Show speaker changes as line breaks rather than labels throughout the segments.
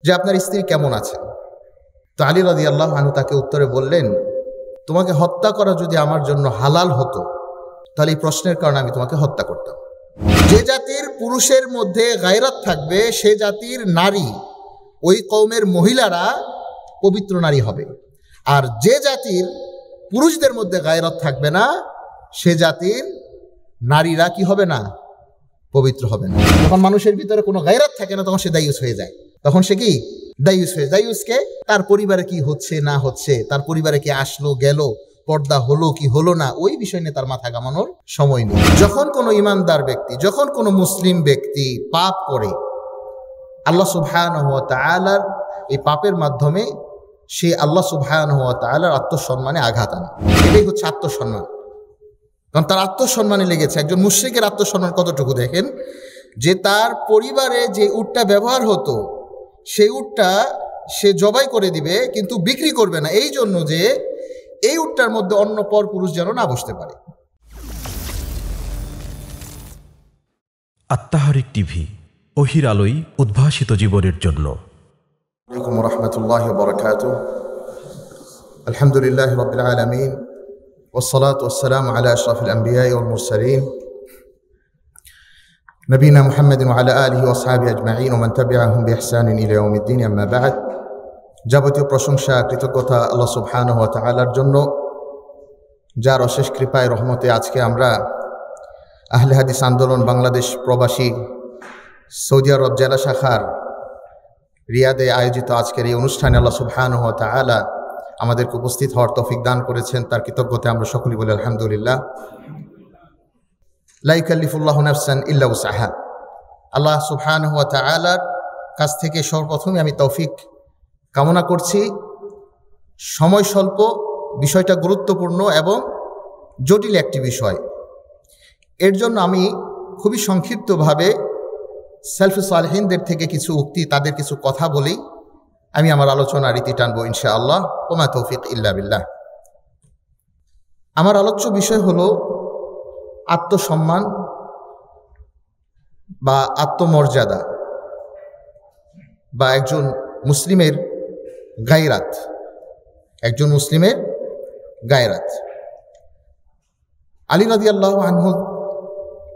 যে আপনার স্ত্রী কেমন আছে? তো আলী রাদিয়াল্লাহু আনহু তাকে উত্তরে বললেন, তোমাকে হত্যা করা যদি আমার জন্য হালাল হতো তাহলে এই প্রশ্নের কারণে আমি তোমাকে হত্যা করতাম। যে জাতির পুরুষের মধ্যে গায়রাত থাকবে সে জাতির নারী, ওই কওমের মহিলারা পবিত্র নারী হবে। আর যে জাতির পুরুষদের মধ্যে গায়রাত থাকবে না সে জাতির নারীরা কি হবে না? পবিত্র হবে না। যখন মানুষের ভিতরে কোনো গায়রাত থাকে না তখন সে দায়ুস হয়ে যায়। তখন সে কি দায়ুস হয়ে যায়। দায়ুসকে তার পরিবারে কি হচ্ছে না হচ্ছে, তার পরিবারে কি আসলো গেল, পর্দা হলো কি হলো না, ওই বিষয় নিয়ে তার মাথা ঘামানোর সময় নেই। যখন কোনো ইমানদার ব্যক্তি, যখন কোনো মুসলিম ব্যক্তি পাপ করে, আল্লাহ সুবহানাহু ওয়া তাআলার এই পাপের মাধ্যমে সে আল্লাহ সুবহানাহু ওয়া তাআলার আত্মসম্মানে আঘাত আনে। এটাই হচ্ছে আত্মসম্মান। কারণ তার আত্মসম্মানে লেগেছে। একজন মুশরিকের আত্মসম্মান কতটুকু দেখেন, যে তার পরিবারে যে উটটা ব্যবহার হতো সেই উটটা সে জবাই করে দিবে কিন্তু বিক্রি করবে না, এই জন্য যে এই উটটার মধ্যে অন্য পর পুরুষ যেন না বসতে পারে।
আত্মাহারিক টিভি, ওহির আলোই উদ্ভাসিত জীবনের জন্য।
আসসালামু আলাইকুম ওয়া রাহমাতুল্লাহি ওয়া বারাকাতুহু। আলহামদুলিল্লাহি রাব্বিল আলামিন والصلاة والسلام على أشرف الأنبياء والمرسلين نبينا محمد وعلى آله وأصحابه أجمعين ومن تبعهم بإحسان إلى يوم الدين أما بعد। যাবতীয় প্রশংসা কৃতজ্ঞতা আল্লাহ সুবহানাহু ওয়া তাআলার জন্য, যার অশেষ কৃপায় রহমতে আজকে আমরা আহলে হাদিস আন্দোলন বাংলাদেশ প্রবাসী সৌদি আরব জেলা শাখার রিয়াদে আয়োজিত আজকের এই অনুষ্ঠানে আল্লাহ সুবহানাহু ওয়া তাআলা আমাদেরকে উপস্থিত হওয়ার তৌফিক দান করেছেন। তার কৃতজ্ঞতা আমরা সকলেই বলি আলহামদুলিল্লাহ। লা ইউকাল্লিফুল্লাহু নাফসান ইল্লা উসআহা। আল্লাহ সুবহানাহু ওয়া তাআলার কাছ থেকে সর্বপ্রথমে আমি তৌফিক কামনা করছি। সময় স্বল্প, বিষয়টা গুরুত্বপূর্ণ এবং জটিল একটি বিষয়। এর জন্য আমি খুবই সংক্ষিপ্তভাবে সালফে সালেহিনদের থেকে কিছু উক্তি, তাদের কিছু কথা বলি, আমি আমার আলোচনা রীতি টানবো ইনশাআল্লাহ। ওমা তৌফিক ইল্লা বিল্লাহ। আমার আলোচ্য বিষয় হলো আত্মসম্মান বা আত্মমর্যাদা বা একজন মুসলিমের গায়রাত, একজন মুসলিমের গায়রাত। আলী রাদিয়াল্লাহু আনহু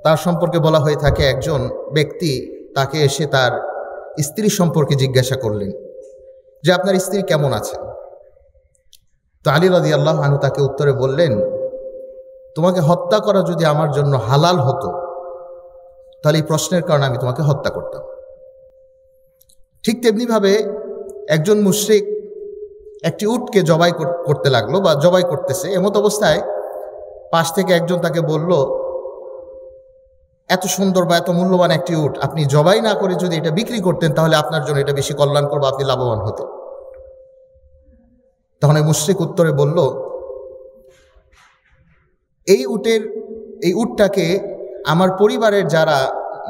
তার সম্পর্কে বলা হয়ে থাকে, একজন ব্যক্তি তাকে এসে তার স্ত্রী সম্পর্কে জিজ্ঞাসা করলেন যে আপনার স্ত্রী কেমন আছে? তো আলী রাদিয়াল্লাহু আনহু তাকে উত্তরে বললেন, তোমাকে হত্যা করা যদি আমার জন্য হালাল হতো তাহলে এই প্রশ্নের কারণে আমি তোমাকে হত্যা করতাম। ঠিক তেমনিভাবে একজন মুশরিক একটি উটকে জবাই করতে লাগলো বা জবাই করতেছে, এমত অবস্থায় পাশ থেকে একজন তাকে বলল, এত সুন্দর বা এত মূল্যবান একটি উট আপনি জবাই না করে যদি এটা বিক্রি করতেন তাহলে আপনার জন্য এটা বেশি কল্যাণকর বা আপনি লাভবান হতেন। তখন এই মুশরিক উত্তরে বলল, এই উটটাকে আমার পরিবারের যারা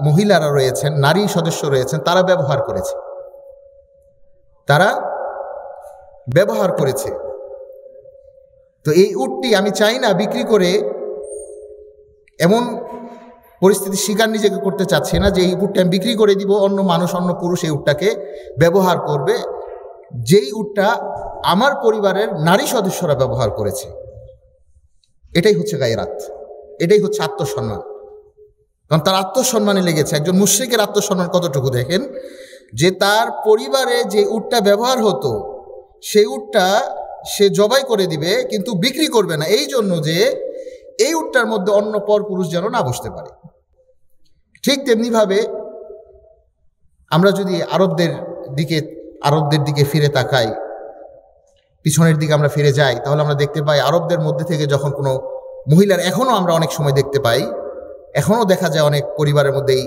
মহিলারা রয়েছেন, নারী সদস্য রয়েছেন, তারা ব্যবহার করেছে। তো এই উটটি আমি চাই না বিক্রি করে, এমন পরিস্থিতির শিকার নিজেকে করতে চাচ্ছি না যে এই উটটা আমি বিক্রি করে দিব, অন্য মানুষ, অন্য পুরুষ এই উটটাকে ব্যবহার করবে, যেই উটটা আমার পরিবারের নারী সদস্যরা ব্যবহার করেছে। এটাই হচ্ছে গায়রাত, এটাই হচ্ছে আত্মসম্মান। কারণ তার আত্মসম্মানে লেগেছে। একজন মুশরিকের আত্মসম্মান কতটুকু দেখেন, যে তার পরিবারে যে উটটা ব্যবহার হতো সেই উটটা সে জবাই করে দিবে কিন্তু বিক্রি করবে না, এই জন্য যে এই উটটার মধ্যে অন্য পর পুরুষ যেন না বসতে পারে। ঠিক তেমনিভাবে আমরা যদি আরবদের দিকে ফিরে তাকাই, পিছনের দিকে আমরা ফিরে যাই, তাহলে আমরা দেখতে পাই আরবদের মধ্যে থেকে যখন কোনো মহিলার, এখনও আমরা অনেক সময় দেখতে পাই, এখনও দেখা যায় অনেক পরিবারের মধ্যেই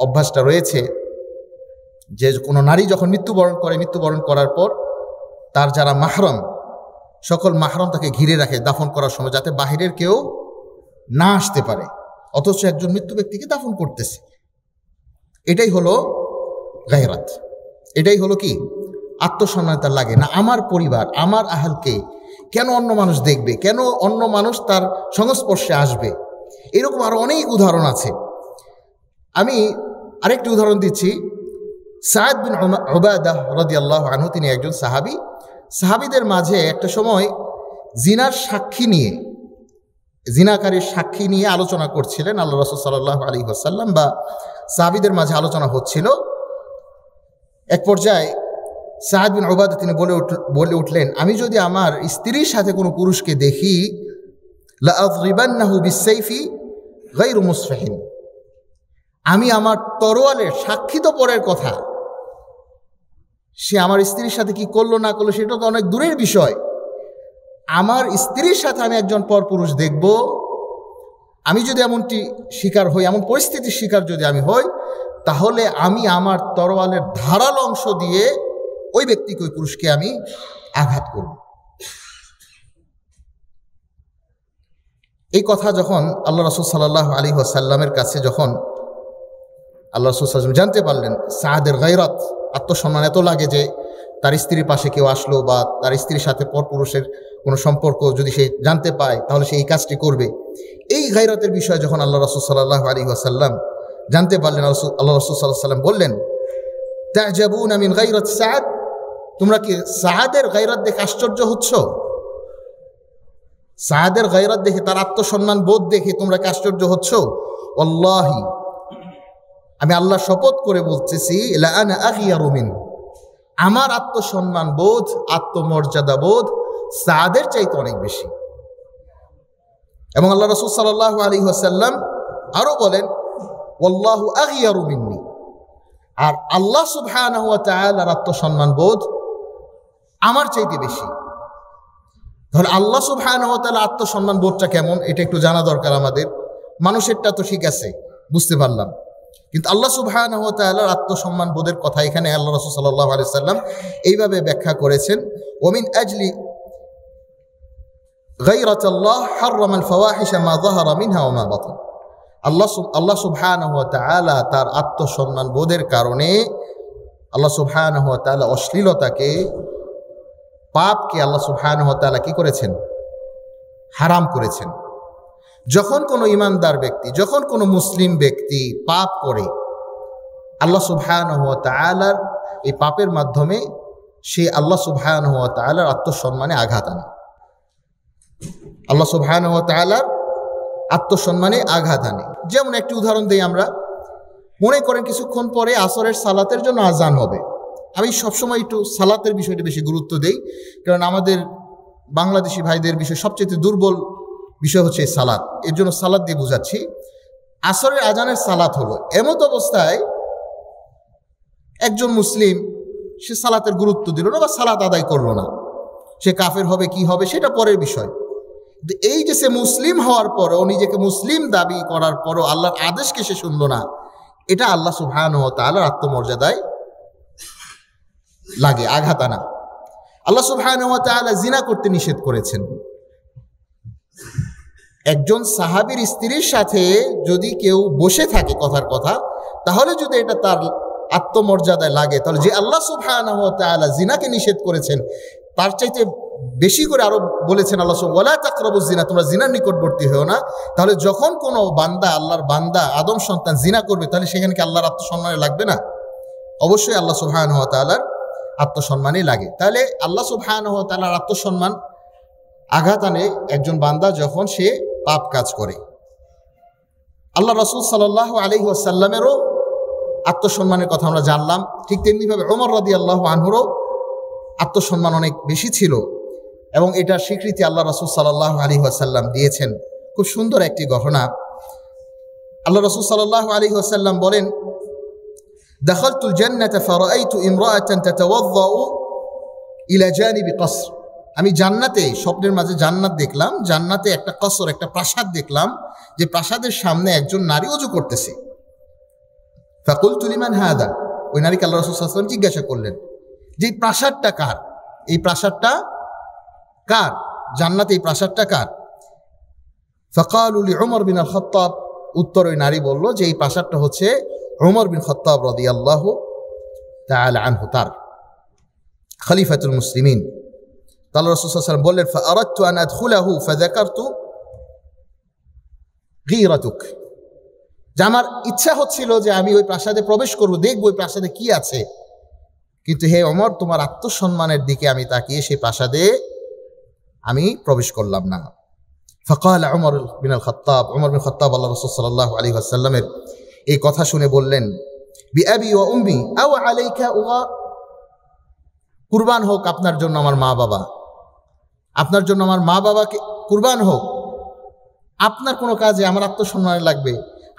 অভ্যাসটা রয়েছে যে কোনো নারী যখন মৃত্যুবরণ করার পর তার যারা মাহরম, সকল মাহরম তাকে ঘিরে রাখে দাফন করার সময়, যাতে বাহিরের কেউ না আসতে পারে, অথচ একজন মৃত্যু ব্যক্তিকে দাফন করতেছে। এটাই হলো গায়রাত, এটাই হলো কি আত্মসম্মান। তার লাগে না আমার পরিবার, আমার আহলকে কেন অন্য মানুষ দেখবে, কেন অন্য মানুষ তার সংস্পর্শে আসবে। এরকম আরো অনেক উদাহরণ আছে। আমি আরেকটি উদাহরণ দিচ্ছি। সাদ বিন উবাদাহ রাদিয়াল্লাহু আনহু তিনি একজন সাহাবী। সাহাবীদের মাঝে একটা সময় জিনার সাক্ষী নিয়ে, জিনাকারীর সাক্ষী নিয়ে আলোচনা করছিলেন আল্লাহ রাসূল সাল্লাল্লাহু আলাইহি ওয়াসাল্লাম, বা সাহাবীদের মাঝে আলোচনা হচ্ছিল। এক পর্যায়ে সাদ বিন উবাদা তিনি বলে উঠলেন, আমি যদি আমার স্ত্রীর সাথে কোনো পুরুষকে দেখি, লা আযরিবান্নাহু বিসসাইফি গায়রু মুসফিহিন, আমি আমার তরোয়ালের সাক্ষী তো পরের কথা, সে আমার স্ত্রীর সাথে কি করলো না করলো সেটা তো অনেক দূরের বিষয়। আমার স্ত্রীর সাথে আমি একজন পরপুরুষ দেখব, আমি যদি এমনটি শিকার হই, এমন পরিস্থিতির শিকার যদি আমি হই, তাহলে আমি আমার তরোয়ালের ধারালো অংশ দিয়ে ওই ব্যক্তিকে, ওই পুরুষকে আমি আঘাত করব। এই কথা যখন আল্লাহ রাসূল সাল্লাল্লাহু আলাইহি ওয়াসাল্লামের কাছে যখন আল্লাহ রাসূল সাল্লাল্লাহু আলাইহি ওয়াসাল্লাম জানতে পারলেন সাদের গায়রাত, আত্মসম্মান এত লাগে যে তার স্ত্রীর পাশে কেউ আসলো বা তার স্ত্রীর সাথে পরপুরুষের কোনো সম্পর্ক যদি সে জানতে পায় তাহলে সে এই কাজটি করবে, এই গায়রাতের বিষয়ে যখন আল্লাহ রাসূল সাল্লাল্লাহু আলাইহি ওয়াসাল্লাম জানতে পারলেন, আল্লাহ রাসূল সাল্লাল্লাহু আলাইহি ওয়াসাল্লাম বললেন, তা'জাবুনা মিন গায়রাত সাদ, তোমরা কি সাদের গায়রাত দেখে আশ্চর্য হচ্ছ? সাদের গায়রাত দেখে, তার আত্মসম্মান বোধ দেখে তোমরা কি আশ্চর্য হচ্ছ? ওয়াল্লাহি, আমি আল্লাহর শপথ করে বলতেছি, লা আনা আগিয়ারু মিন, আমার আত্মসম্মান বোধ, আত্মমর্যাদা বোধ সাদের চাইতে অনেক বেশি। এবং আল্লাহ রাসূল সাল্লাল্লাহু আলাইহি ওয়াসাল্লাম আরো বলেন, ওয়াল্লাহু আগিয়ারু মিন্নি, আর আল্লাহ সুবহানাহু ওয়া তাআলার আত্মসম্মান বোধ আমার চাইতে বেশি। তাহলে আল্লাহ সুবহানাহু ওয়া তাআলা আত্মসম্মান বোধটা কেমন এটা একটু জানা দরকার আমাদের। মানুষেরটা তো ঠিক আছে, বুঝতে পারলাম, কিন্তু আল্লাহ সুবহানাহু ওয়া তাআলার আত্মসম্মান বোধের কথা এখানে আল্লাহ রাসূল সাল্লাল্লাহু আলাইহি ওয়াসাল্লাম এইভাবে ব্যাখ্যা করেছেন, ওমিন আজলি গায়রাতাল্লাহ হারামাল ফাওয়াহিশা মা যাহারা মিনহা ওয়া মা বাতান, আল্লাহ সুবহানাহু ওয়া তাআলা তার আত্মসম্মান বোধের কারণে আল্লাহ সুবহানাহু ওয়া তাআলা অশ্লীলতাকে, পাপকে আল্লাহ সুবহানাহু ওয়া তাআলা কি করেছেন? হারাম করেছেন। যখন কোনো ইমানদার ব্যক্তি, যখন কোনো মুসলিম ব্যক্তি পাপ করে, আল্লাহ সুবহানাহু ওয়া তাআলার এই পাপের মাধ্যমে সে আল্লাহ সুবহানাহু ওয়া তাআলার আত্মসম্মানে আঘাত আনে, আল্লাহ সুবহানাহু ওয়া তাআলার আত্মসম্মানে আঘাত আনে। যেমন একটি উদাহরণ দিই আমরা, মনে করেন কিছুক্ষণ পরে আসরের সালাতের জন্য আজান হবে। আমি সবসময় একটু সালাতের বিষয়টা বেশি গুরুত্ব দেই, কারণ আমাদের বাংলাদেশি ভাইদের বিষয় সবচেয়ে দুর্বল বিষয় হচ্ছে সালাত, এর জন্য সালাত দিয়ে বুঝাচ্ছি। আসরের আজানের সালাত হলো, এমত অবস্থায় একজন মুসলিম সে সালাতের গুরুত্ব দিল না বা সালাত আদায় করলো না, সে কাফের হবে কি হবে সেটা পরের বিষয়। এই যে সে মুসলিম হওয়ার পরও, নিজেকে মুসলিম দাবি করার পরও আল্লাহর আদেশকে সে শুনল না, এটা আল্লাহ সুবহানাহু ওয়া তাআলার আত্মমর্যাদায় লাগে, আঘাত আনা। আল্লাহ সুবহানাহু ওয়া তাআলা জিনা করতে নিষেধ করেছেন। একজন সাহাবীর স্ত্রীর সাথে যদি কেউ বসে থাকে কথার কথা, তাহলে যদি এটা তার আত্মমর্যাদায় লাগে, তাহলে যে আল্লাহ সুবহানাহু ওয়া তাআলা জিনাকে নিষেধ করেছেন তার চাইতে বেশি করে আরো বলেছেন আল্লাহ ওয়ালা তাকরাবুজ জিনা, তোমরা জিনার নিকটবর্তী হও না। তাহলে যখন কোনো বান্দা, আল্লাহর বান্দা আদম সন্তান জিনা করবে, তাহলে সেখানে কি আল্লাহর আত্মসম্মানে লাগবে না? অবশ্যই আল্লাহ সুবহানাহু ওয়া তাআলার আত্মসম্মানে লাগে। তাহলে আল্লাহ সুবহানাহু ওয়া তাআলার আত্মসম্মান আঘাত আনে একজন বান্দা যখন সে পাপ কাজ করে। আল্লাহ রাসূল সাল্লাল্লাহু আলাইহি ওয়াসাল্লামেরও আত্মসম্মানের কথা আমরা জানলাম, ঠিক তেমনিভাবে ওমর রাদিয়াল্লাহু আনহুরও আত্মসম্মান অনেক বেশি ছিল, এবং এটার স্বীকৃতি আল্লাহ রাসূল সাল্লাল্লাহু আলাইহি ওয়াসাল্লাম দিয়েছেন। খুব সুন্দর একটি ঘটনা। আল্লাহ রাসূল সাল্লাল্লাহু আলাইহি ওয়াসাল্লাম বলেন, দাখালতুল জান্নাতা ফারাআইতু ইমরাআতান তাতাওয়াদ্দাউ ইলা জানিবি কসর, আমি জান্নাতে, স্বপ্নের মাঝে জান্নাত দেখলাম, জান্নাতে একটা কসর, একটা প্রাসাদ দেখলাম, যে প্রাসাদের সামনে একজন নারী ওযু করতেছে। ফাকুলতু লিমান হাদা, ওই নারীকে আল্লাহ রাসূল সাল্লাল্লাহু আলাইহি ওয়াসাল্লাম জিজ্ঞাসা করলেন যে এই প্রাসাদটা কার, এই প্রাসাদটা কার, জান্নাতে এই প্রাসাদটা কার? ফাকালু লিউমর বিন আল খাত্তাব, উত্তর ওই নারী বলল যে এই প্রাসাদটা হচ্ছে উমর বিন খাত্তাব রাদিয়াল্লাহু তাআলা আনহু, তার, খলিফাতুল মুসলিমিন। আল্লাহ রাসূল সাল্লাল্লাহু আলাইহি ওয়াসাল্লাম বললেন, ফাআরাদতু আন আদখুলাহু ফাযাকারতু গীরাতুক, যে আমার ইচ্ছা হচ্ছিল যে আমি ওই প্রাসাদে প্রবেশ করবো, দেখবো ওই প্রাসাদে কি আছে, কিন্তু হে ওমর, তোমার আত্মসম্মানের দিকে আমি তাকিয়ে সেই প্রাসাদে আমি প্রবেশ করলাম না। ফাকাল উমর বিন খাত্তাব, উমর বিন খাত্তাব আল্লাহ রাসূল সাল্লাল্লাহু আলাইহি ওয়াসাল্লামের এই কথা শুনে বললেন, বিআবি ওয়া উম্মি আও আলাইকা উগা, কুরবান হোক আপনার জন্য আমার মা বাবা, আপনার জন্য আমার মা বাবাকে কুরবান হোক, আপনার কোনো কাজে আমার আত্মসম্মান লাগবে,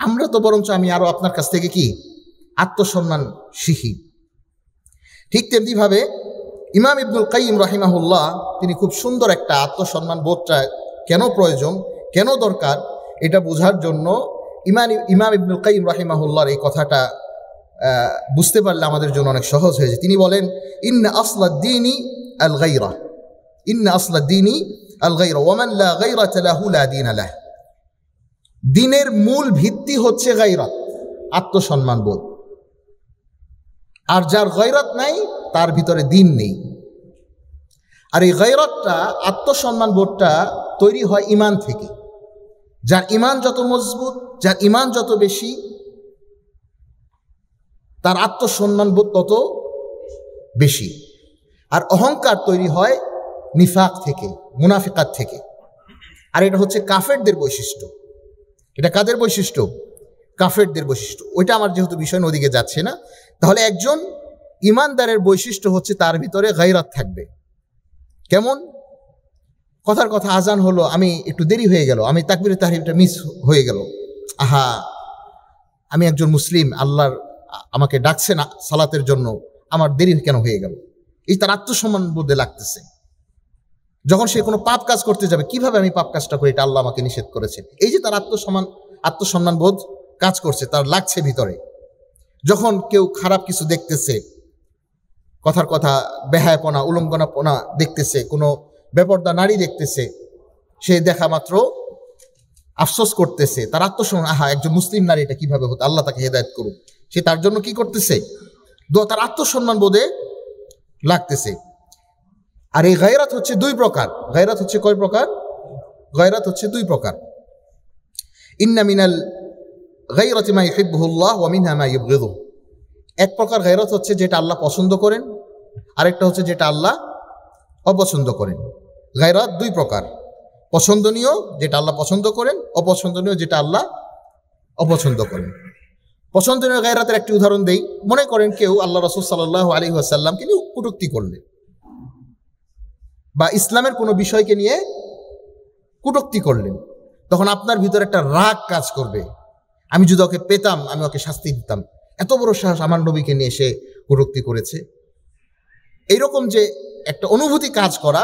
আমরা তো বরঞ্চ আমি আরো আপনার কাছ থেকে কি আত্মসম্মান শিখি। ঠিক তেমনিভাবে ইমাম ইবনুল কাইয়িম রাহিমাহুল্লাহ তিনি খুব সুন্দর একটা আত্মসম্মান বোধটা কেন প্রয়োজন, কেন দরকার, এটা বোঝার জন্য ইমাম ইবনুল কাইয়িম রাহিমাহুল্লাহর এই কথাটা বুঝতে পারলে আমাদের জন্য অনেক সহজ হয়েছে। তিনি বলেন, ইন্না আসলাদ-দীনি আল-গায়রা, ইন্না আসলাদ-দীনি আল-গায়রা ওয়া মান লা গায়রাতা লাহু লা দীনা লাহ। দ্বীনের মূল ভিত্তি হচ্ছে গায়রাত, আত্মসম্মান বোধ। আর যার গায়রাত নাই তার ভিতরে দ্বীন নেই। আর এই গায়রাতটা, আত্মসম্মান বোধটা তৈরি হয় ঈমান থেকে। যার ঈমান যত মজবুত, যার ঈমান যত বেশি, তার আত্মসম্মান বোধ তত বেশি। আর অহংকার তৈরি হয় নিফাক থেকে, মুনাফিকাত থেকে। আর এটা হচ্ছে কাফেরদের বৈশিষ্ট্য। এটা কাদের বৈশিষ্ট্য? কাফেরদের বৈশিষ্ট্য। ওইটা আমার যেহেতু বিষয় ওদিকে যাচ্ছে না, তাহলে একজন ইমানদারের বৈশিষ্ট্য হচ্ছে তার ভিতরে গায়রাত থাকবে। কেমন? কথার কথা আজান হলো, আমি একটু দেরি হয়ে গেল, আমি তাকবীরে তাহরিমটা মিস হয়ে গেল, আহা আমি একজন মুসলিম, আল্লাহর আমাকে ডাকছে না সালাতের জন্য, আমার দেরি কেন হয়ে গেল, এই তার আত্মসম্মান বোধে লাগতেছে। যখন সে কোনো পাপ কাজ করতে যাবে, কিভাবে আমি পাপ কাজটা করি, এটা আল্লাহ আমাকে নিষেধ করেছেন, এই যে তার আত্মসম্মান বোধ কাজ করছে, তার লাগছে ভিতরে। যখন কেউ খারাপ কিছু দেখতেছে, কথার কথা বেহায়াপনা, উলঙ্ঘনাপনা দেখতেছে, কোনো বেপরদা নারী দেখতেছে, সে দেখা মাত্র আফসোস করতেছে, তার আত্মসম্মান, আহা একজন মুসলিম নারী এটা কিভাবে হতো, আল্লাহ তাকে হেদায়েত করুক, সে তার জন্য কি করতেছে, তার আত্মসম্মান বোধে লাগতেছে। আর এই গায়রাত হচ্ছে দুই প্রকার। গায়রাত হচ্ছে কয় প্রকার? গায়রাত হচ্ছে দুই প্রকার। ইন্না মিনাল গায়রাতি মা ইউহিব্বুহুল্লাহ ওয়া মিনহা মা ইউবগিদুহু। এক প্রকার গায়রাত হচ্ছে যেটা আল্লাহ পছন্দ করেন, আরেকটা হচ্ছে যেটা আল্লাহ অপছন্দ করেন। গায়রাত দুই প্রকার, পছন্দনীয় যেটা আল্লাহ পছন্দ করেন, অপছন্দনীয় যেটা আল্লাহ অপছন্দ করেন। পছন্দনীয় গায়রাতের একটি উদাহরণ দেই। মনে করেন কেউ আল্লাহ রাসূল সাল্লাল্লাহু আলাইহি ওয়াসাল্লামকে নিয়ে কটূক্তি করলেন, বা ইসলামের কোনো বিষয়কে নিয়ে কটূক্তি করলেন, তখন আপনার ভিতরে একটা রাগ কাজ করবে, আমি যদি ওকে পেতাম আমি ওকে শাস্তি দিতাম, এত বড় সাহস আমার নবীকে নিয়ে সে কটূক্তি করেছে। এইরকম যে একটা অনুভূতি কাজ করা,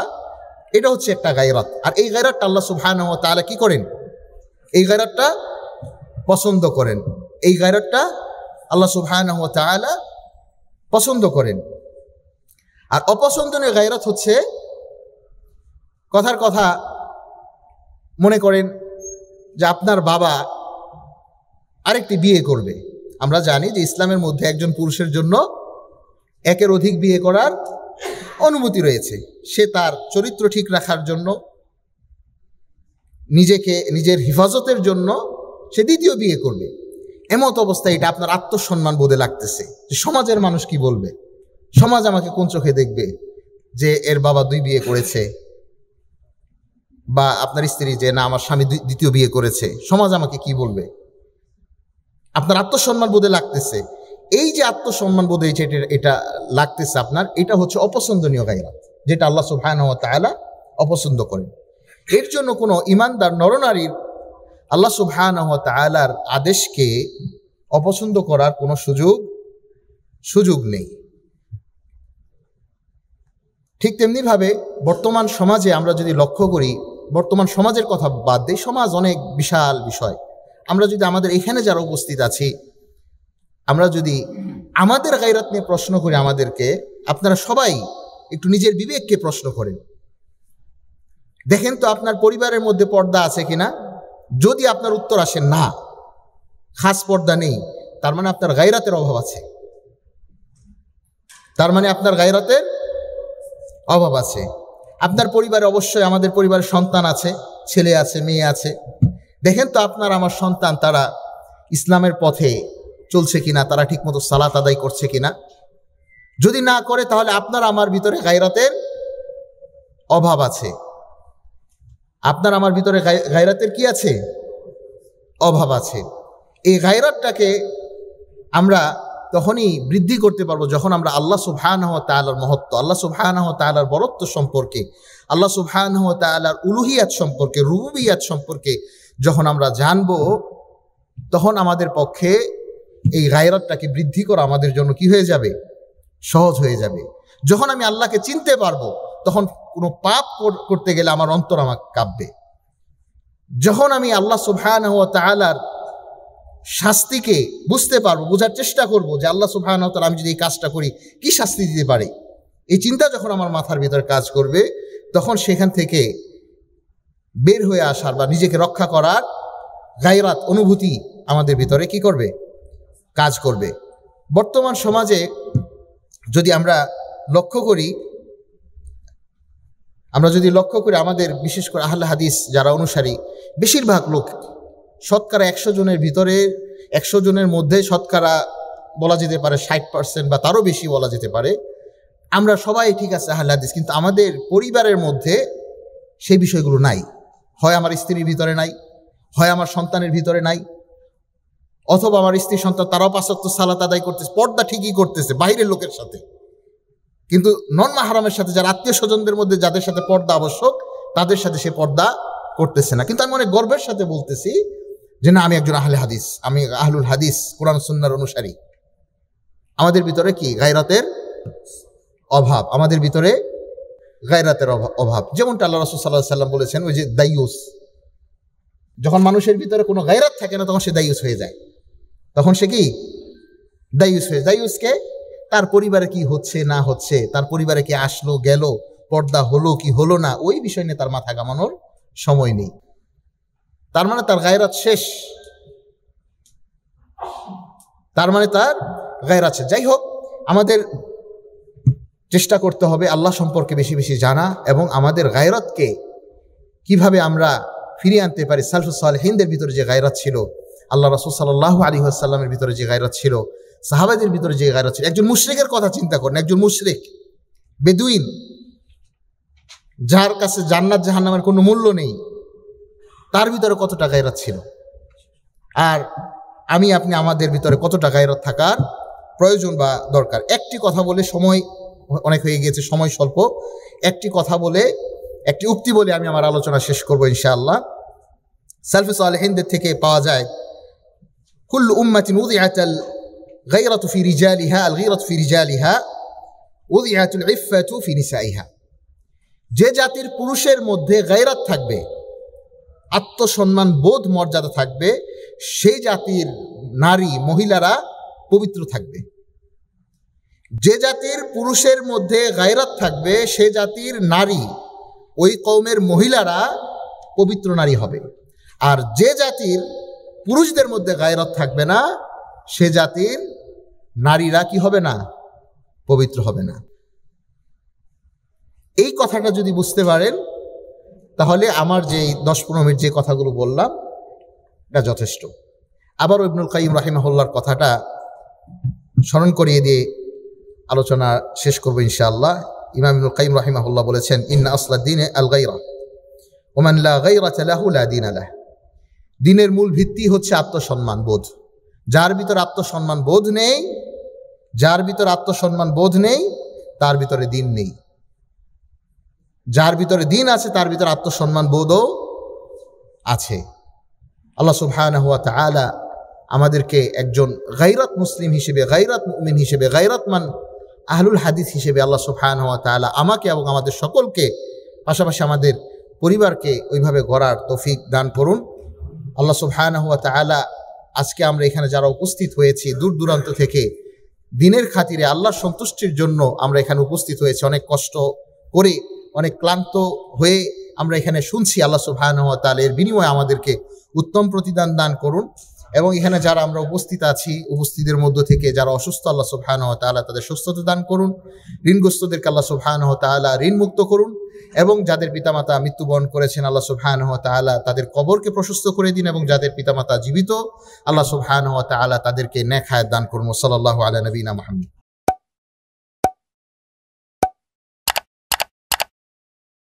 এটা হচ্ছে একটা গায়রাত। আর এই গায়রাতটা আল্লাহ সুবহানাহু ওয়া তাআলা কি করেন? এই গায়রাতটা পছন্দ করেন। এই গায়রাতটা আল্লাহ সুবহানাহু ওয়া তাআলা পছন্দ করেন। আর অপছন্দনীয় গায়রাত হচ্ছে, কথার কথা মনে করেন যে আপনার বাবা আরেকটি বিয়ে করবে। আমরা জানি যে ইসলামের মধ্যে একজন পুরুষের জন্য একের অধিক বিয়ে করার অনুমতি রয়েছে। সে তার চরিত্র ঠিক রাখার জন্য, নিজের হেফাজতের জন্য সে দ্বিতীয় বিয়ে করবে। এমত অবস্থায় এটা আপনার আত্মসম্মান বোধে লাগতেছে যে সমাজের মানুষ কি বলবে, সমাজ আমাকে কোন চোখে দেখবে যে এর বাবা দুই বিয়ে করেছে, বা আপনার স্ত্রী যে না আমার স্বামী দ্বিতীয় বিয়ে করেছে, সমাজ আমাকে কি বলবে। আপনার আত্মসম্মান বোধে লাগতেছে। এই যে আত্মসম্মান বোধে এটা লাগতেছে আপনার, এটা হচ্ছে অপছন্দনীয় গায়রাত, যেটা আল্লাহ সুবহানাহু ওয়া তাআলা অপছন্দ করেন। এর জন্য কোনো ঈমানদার নরনারীর আল্লাহ সুবহানাহু ওয়া তাআলার আদেশকে অপছন্দ করার কোনো সুযোগ নেই। ঠিক তেমনিভাবে বর্তমান সমাজে আমরা যদি লক্ষ্য করি, বর্তমান সমাজের কথা বাদ দিই, সমাজ অনেক বিশাল বিষয়। আমরা যদি আমাদের এখানে যারা উপস্থিত আছি, আমরা যদি আমাদের গায়রাত নিয়ে প্রশ্ন করি আমাদেরকে, আপনারা সবাই একটু নিজের বিবেককে প্রশ্ন করেন, দেখেন তো আপনার পরিবারের মধ্যে পর্দা আছে কিনা। যদি আপনার উত্তর আসে না, খাস পর্দা নেই, তার মানে আপনার গায়রাতের অভাব আছে, তার মানে আপনার গায়রাতের অভাব আছে। আপনার পরিবারে অবশ্যই, আমাদের পরিবারের সন্তান আছে, ছেলে আছে, মেয়ে আছে। দেখেন তো আপনার আমার সন্তান তারা ইসলামের পথে চলছে কিনা, তারা ঠিকমতো সালাত আদায় করছে কিনা। যদি না করে তাহলে আপনার আমার ভিতরে গায়রাতের অভাব আছে। আপনার আমার ভিতরে গায়রাতের কি আছে? অভাব আছে। এই গায়রাতটাকে আমরা তখনই বৃদ্ধি করতে পারবো যখন আমরা আল্লাহ সুবহানাহু ওয়া তাআলার মহত্ব, আল্লাহ সুবহানাহু ওয়া তাআলার বরত্ব সম্পর্কে, আল্লাহ সুবহানাহু ওয়া তাআলার উলুহিয়াত সম্পর্কে, রুবুবিয়াত সম্পর্কে যখন আমরা জানবো, তখন আমাদের পক্ষে এই গায়রাতটাকে বৃদ্ধি করা আমাদের জন্য কি হয়ে যাবে? সহজ হয়ে যাবে। যখন আমি আল্লাহকে চিনতে পারবো, তখন কোনো পাপ করতে গেলে আমার অন্তর আমাকে কাঁপবে। যখন আমি আল্লাহ সুবহানাহু ওয়া তাআলার শাস্তিকে বুঝতে পারবো, বোঝার চেষ্টা করবো যে আল্লাহ সুবহানাহু ওয়া তাআলা আমি যদি এই কাজটা করি কি শাস্তি দিতে পারে, এই চিন্তা যখন আমার মাথার ভিতরে কাজ করবে, তখন সেখান থেকে বের হয়ে আসার বা নিজেকে রক্ষা করার গায়রাত অনুভূতি আমাদের ভিতরে কি করবে? কাজ করবে। বর্তমান সমাজে যদি আমরা লক্ষ্য করি আমাদের বিশেষ করে আহলে হাদিস যারা অনুসারী, বেশিরভাগ লোক শতকরা 100 জনের ভিতরে 100 জনের মধ্যে শতকরা বলা যেতে পারে 60% বা তারও বেশি বলা যেতে পারে, আমরা সবাই ঠিক আছে আহলে হাদিস, কিন্তু আমাদের পরিবারের মধ্যে সেই বিষয়গুলো নাই। হয় আমার স্ত্রীর ভিতরে নাই, হয় আমার সন্তানের ভিতরে নাই, অথবা আমার স্ত্রী সন্তান তারাও 5 ওয়াক্ত সালাত আদায় করতেছে, পর্দা ঠিকই করতেছে বাইরের লোকের সাথে, কিন্তু নন মাহরামের সাথে, যারা আত্মীয় স্বজনদের মধ্যে যাদের সাথে পর্দা আবশ্যক, তাদের সাথে সে পর্দা করতেছে না। কিন্তু আমি অনেক গর্বের সাথে বলতেছি যে না, আমি একজন আহলে হাদিস, আমি আহলুল হাদিস, কোরআন সুন্নাহর অনুসারী। আমাদের ভিতরে কি? গায়রাতের অভাব। আমাদের ভিতরে গায়রাতের অভাব। যেমনটা আল্লাহ রাসূল সাল্লাল্লাহু আলাইহি ওয়াসাল্লাম বলেছেন, ওই যে দাইয়ুস, যখন মানুষের ভিতরে কোনো গায়রাত থাকে না, তখন সে দাইয়ুস হয়ে যায়। তখন সে কি? দাইয়ুস হয়ে। দাইয়ুসকে তার পরিবারে কি হচ্ছে না হচ্ছে, তার পরিবারে কি আসলো গেল, পর্দা হলো কি হলো না, ওই বিষয় নিয়ে তার মাথা ঘামানোর সময় নেই। তার মানে তার গায়রাত শেষ, তার মানে তার গায়রাত শেষ। যাই হোক, আমাদের চেষ্টা করতে হবে আল্লাহ সম্পর্কে বেশি বেশি জানা, এবং আমাদের গায়রাতকে কিভাবে আমরা ফিরিয়ে আনতে পারি। সালফুস সালেহিনদের ভিতরে যে গায়রাত ছিল, আল্লাহ রাসূল সাল্লাল্লাহু আলাইহি ওয়াসাল্লামের ভিতরে যে গায়রাত ছিল, সাহাবাদের ভিতরে যে গায়রাত ছিল। একজন মুশরিকের কথা চিন্তা করেন, একজন মুশরিক বেদুইন, যার কাছে জান্নাত জাহান্নামের কোনো মূল্য নেই, তার ভিতরে কতটা গায়রাত ছিল। আর আমি আপনি আমাদের ভিতরে কতটা গায়রাত থাকার প্রয়োজন বা দরকার। একটি কথা বলে, সময় অনেক হয়ে গিয়েছে, সময় স্বল্প, একটি কথা বলে, একটি উক্তি বলে আমি আমার আলোচনা শেষ করবো ইনশাআল্লাহ। সালফুস সালেহিনদের থেকে পাওয়া যায়, কুল্লু উম্মাতিন উযিআতাল গায়রাতু ফি রিজালিহা, আল গায়রাতু ফি রিজালিহা, উযিআতুল ইফফাতু ফি নিসাইহা। যে জাতির পুরুষের মধ্যে গায়রাত থাকবে, আত্মসম্মান বোধ মর্যাদা থাকবে, সেই জাতির নারী মহিলারা পবিত্র থাকবে। যে জাতির পুরুষের মধ্যে গায়রাত থাকবে, সে জাতির নারী, ওই কওমের মহিলারা পবিত্র নারী হবে। আর যে জাতির পুরুষদের মধ্যে গায়রাত থাকবে না, সে জাতির নারীরা কি হবে না? পবিত্র হবে না। এই কথাটা যদি বুঝতে পারেন, তাহলে আমার যে 10-15 মিনিট যে কথাগুলো বললাম, এটা যথেষ্ট। আবার ইবনুল কাইয়িম রাহিমাহুল্লাহর কথাটা স্মরণ করিয়ে দিয়ে আলোচনা শেষ করব ইনশাআল্লাহ। ইমাম ইবনুল কাইয়িম রাহিমাহুল্লাহ বলেছেন, ইন্না আসলাদ দ্বীনে আল গায়রা ওয়া মান লা গায়রাতা লাহু লা দীনা লাহ। দ্বীনের মূল ভিত্তি হচ্ছে আত্মসম্মান বোধ। যার ভিতর আত্মসম্মান বোধ নেই, যার ভিতর আত্মসম্মান বোধ নেই, তার ভিতরে দ্বীন নেই। যার ভিতরে দ্বীন আছে, তার ভিতরে আত্মসম্মান বোধও আছে। আল্লাহ সুবহানাহু ওয়া তাআলা আমাদেরকে একজন গায়রাত মুসলিম হিসেবে, গায়রাত মুমিন হিসেবে, গায়রাতমান আহলুল হাদিস হিসেবে আল্লাহ সুবহানাহু ওয়া তাআলা আমাকে এবং আমাদের সকলকে, পাশাপাশি আমাদের পরিবারকে ওইভাবে গড়ার তৌফিক দান করুন। আল্লাহ সুবহানাহু ওয়া তাআলা আজকে আমরা এখানে যারা উপস্থিত হয়েছি দূর দূরান্ত থেকে, দ্বীনের খাতিরে আল্লাহর সন্তুষ্টির জন্য আমরা এখানে উপস্থিত হয়েছি, অনেক কষ্ট করে, অনেক ক্লান্ত হয়ে আমরা এখানে শুনছি। আল্লাহ সুবহানাহু ওয়া তাআলা এর বিনিময়ে আমাদেরকে উত্তম প্রতিদান দান করুন। এবং এখানে যারা আমরা উপস্থিত আছি, উপস্থিতের মধ্য থেকে যারা অসুস্থ, আল্লাহ সুবহানাহু ওয়া তাআলা তাদের সুস্থতা দান করুন। ঋণগ্রস্তদেরকে আল্লাহ সুবহানাহু ওয়া তাআলা ঋণ মুক্ত করুন। এবং যাদের পিতামাতা মৃত্যুবরণ করেছেন আল্লাহ সুবহানাহু ওয়া তাআলা তাদের কবরকে প্রশস্ত করে দিন, এবং যাদের পিতামাতা জীবিত আল্লাহ সুবহানাহু ওয়া তাআলা তাদেরকে নেক হায়াত দান করুন। সাল্লাল্লাহু আলা নবিনা মুহাম্মদ।